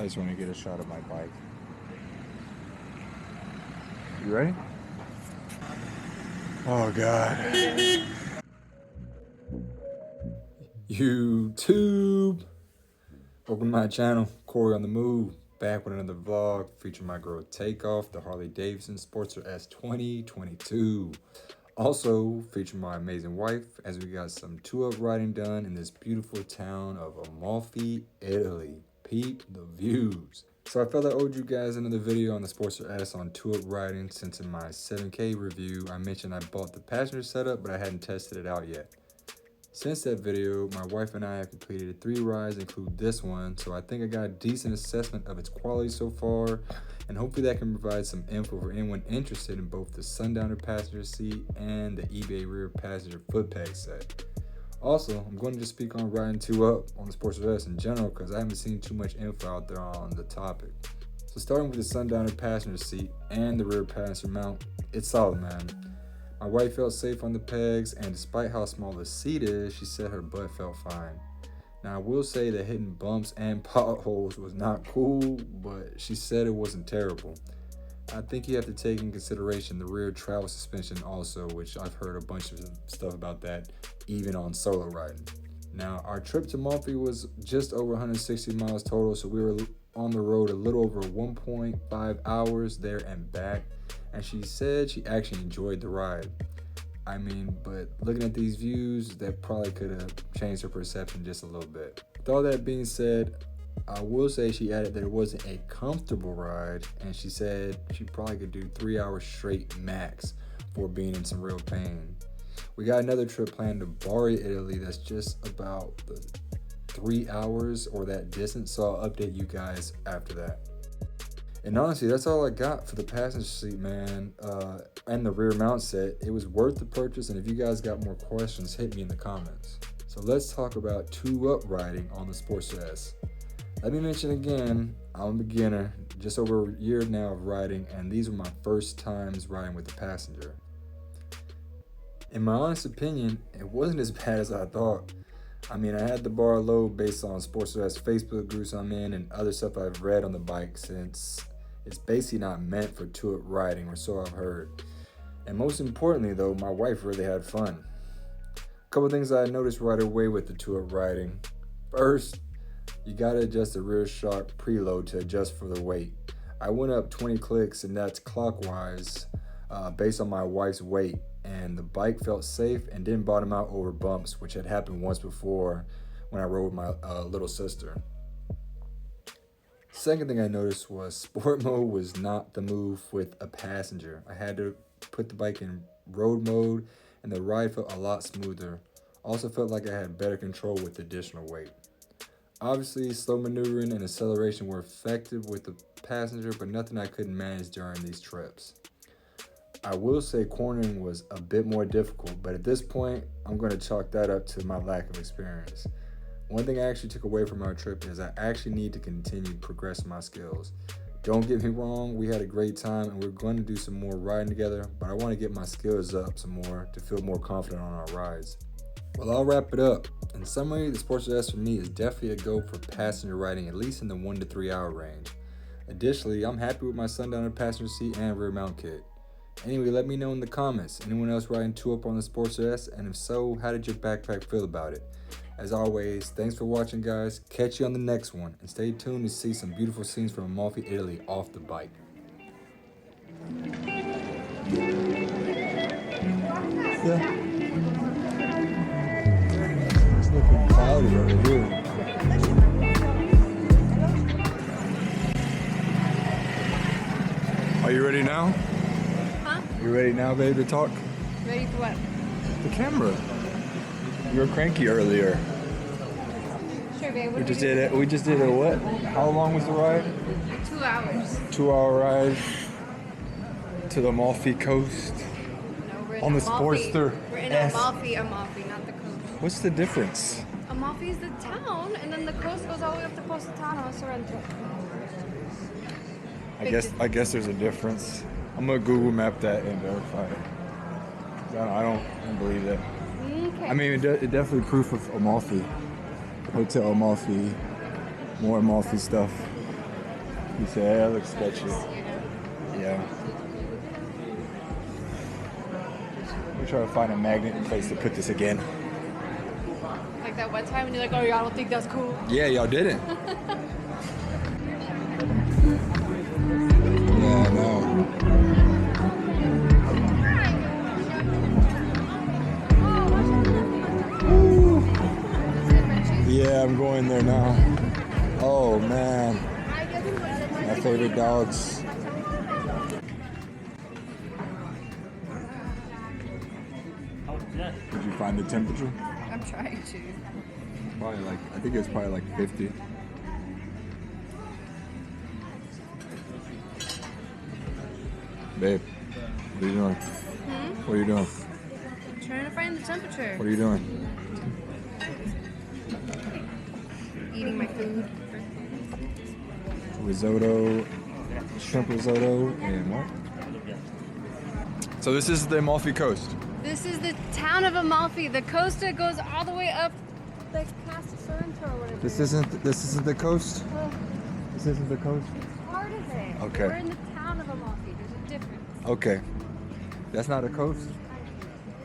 I just want to get a shot of my bike. You ready? Oh God. YouTube! Welcome to my channel, Corey on the Move. Back with another vlog featuring my girl Takeoff, the Harley Davidson SportsterS 2022. Also featuring my amazing wife as we got some two-up riding done in this beautiful town of Amalfi, Italy. Peep the views. So I felt I owed you guys another video on the SportsterS on two-up riding, since in my 7K review I mentioned I bought the passenger setup but I hadn't tested it out yet. Since that video, my wife and I have completed 3 rides, include this one, so I think I got a decent assessment of its quality so far, and hopefully that can provide some info for anyone interested in both the Sundowner Passenger seat and the eBay rear passenger foot peg set. Also, I'm going to just speak on riding 2-up on the SportsterS in general because I haven't seen too much info out there on the topic. So starting with the Sundowner passenger seat and the rear passenger mount, it's solid, man. My wife felt safe on the pegs, and despite how small the seat is, she said her butt felt fine. Now I will say that hitting bumps and potholes was not cool, but she said it wasn't terrible. I think you have to take in consideration the rear travel suspension also, which I've heard a bunch of stuff about that, even on solo riding. Now, our trip to Amalfi was just over 160 miles total, so we were on the road a little over 1.5 hours there and back, and she said she actually enjoyed the ride. I mean, but looking at these views, that probably could have changed her perception just a little bit. With all that being said, I will say she added that it wasn't a comfortable ride, and she said she probably could do 3 hours straight max for being in some real pain. We got another trip planned to Bari, Italy that's just about 3 hours or that distance, so I'll update you guys after that. And honestly, that's all I got for the passenger seat, man, and the rear mount set. It was worth the purchase, and if you guys got more questions, hit me in the comments. So let's talk about 2-up riding on the SportsterS. Let me mention again, I'm a beginner, just over a year now of riding, and these were my first times riding with a passenger. In my honest opinion, it wasn't as bad as I thought. I mean, I had the bar low based on SportsterS Facebook groups I'm in and other stuff I've read on the bike, since it's basically not meant for 2-up riding, or so I've heard. And most importantly though, my wife really had fun. A couple things I noticed right away with the 2-up riding. First, you gotta adjust the rear shock preload to adjust for the weight. I went up 20 clicks, and that's clockwise based on my wife's weight, and the bike felt safe and didn't bottom out over bumps, which had happened once before when I rode with my little sister. Second thing I noticed was sport mode was not the move with a passenger. I had to put the bike in road mode, and the ride felt a lot smoother. Also felt like I had better control with additional weight. Obviously, slow maneuvering and acceleration were effective with the passenger, but nothing I couldn't manage during these trips. I will say cornering was a bit more difficult, but at this point, I'm going to chalk that up to my lack of experience. One thing I actually took away from our trip is I actually need to continue progressing my skills. Don't get me wrong, we had a great time and we're going to do some more riding together, but I want to get my skills up some more to feel more confident on our rides. Well, I'll wrap it up. In summary, the SportsterS for me is definitely a go for passenger riding, at least in the 1 to 3 hour range. Additionally, I'm happy with my Sundowner passenger seat and rear mount kit. Anyway, let me know in the comments, anyone else riding 2-up on the SportsterS, and if so, how did your backpack feel about it? As always, thanks for watching, guys. Catch you on the next one, and stay tuned to see some beautiful scenes from Amalfi, Italy off the bike. Yeah. It's looking cloudy over here. Are you ready now? Huh? You ready now, babe, to talk? Ready for what? The camera. You were cranky earlier. Sure, babe. We just did a what? How long was the ride? 2 hours. 2-hour ride to the Amalfi coast. No, we're in On the Amalfi. Sportster. We're in S. Amalfi, not the coast. What's the difference? Amalfi is the town, and then the coast goes all the way up to Positano, Sorrento. I guess there's a difference. I'm gonna Google map that and verify it. I don't believe that. Okay. I mean, it definitely proof of Amalfi. Hotel Amalfi, more Amalfi stuff. You say, yeah, it looks sketchy. Yeah. We're trying to find a magnet place to put this again. Like that one time when you're like, oh, yeah, I don't think that's cool. Yeah, y'all didn't. Yeah, I know. Yeah, I'm going there now. Oh man, my favorite dogs. Did you find the temperature? I'm trying to. Probably like, I think it's probably like 50. Babe, what are you doing? What are you doing? I'm trying to find the temperature. What are you doing? Eating my food. Risotto, shrimp risotto, and what? So this is the Amalfi Coast. This is the town of Amalfi. The costa goes all the way up like past Sorrento or whatever. This isn't the coast? This isn't the coast? Part of it. Okay. We're in the town of Amalfi. There's a difference. Okay. That's not a coast?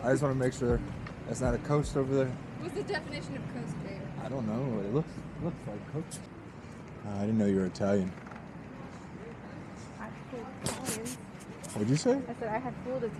I just want to make sure that's not a coast over there. What's the definition of coast, babe? I don't know. It looks like coast. I didn't know you were Italian. I had full Italian. What'd you say? I said I had full Italian.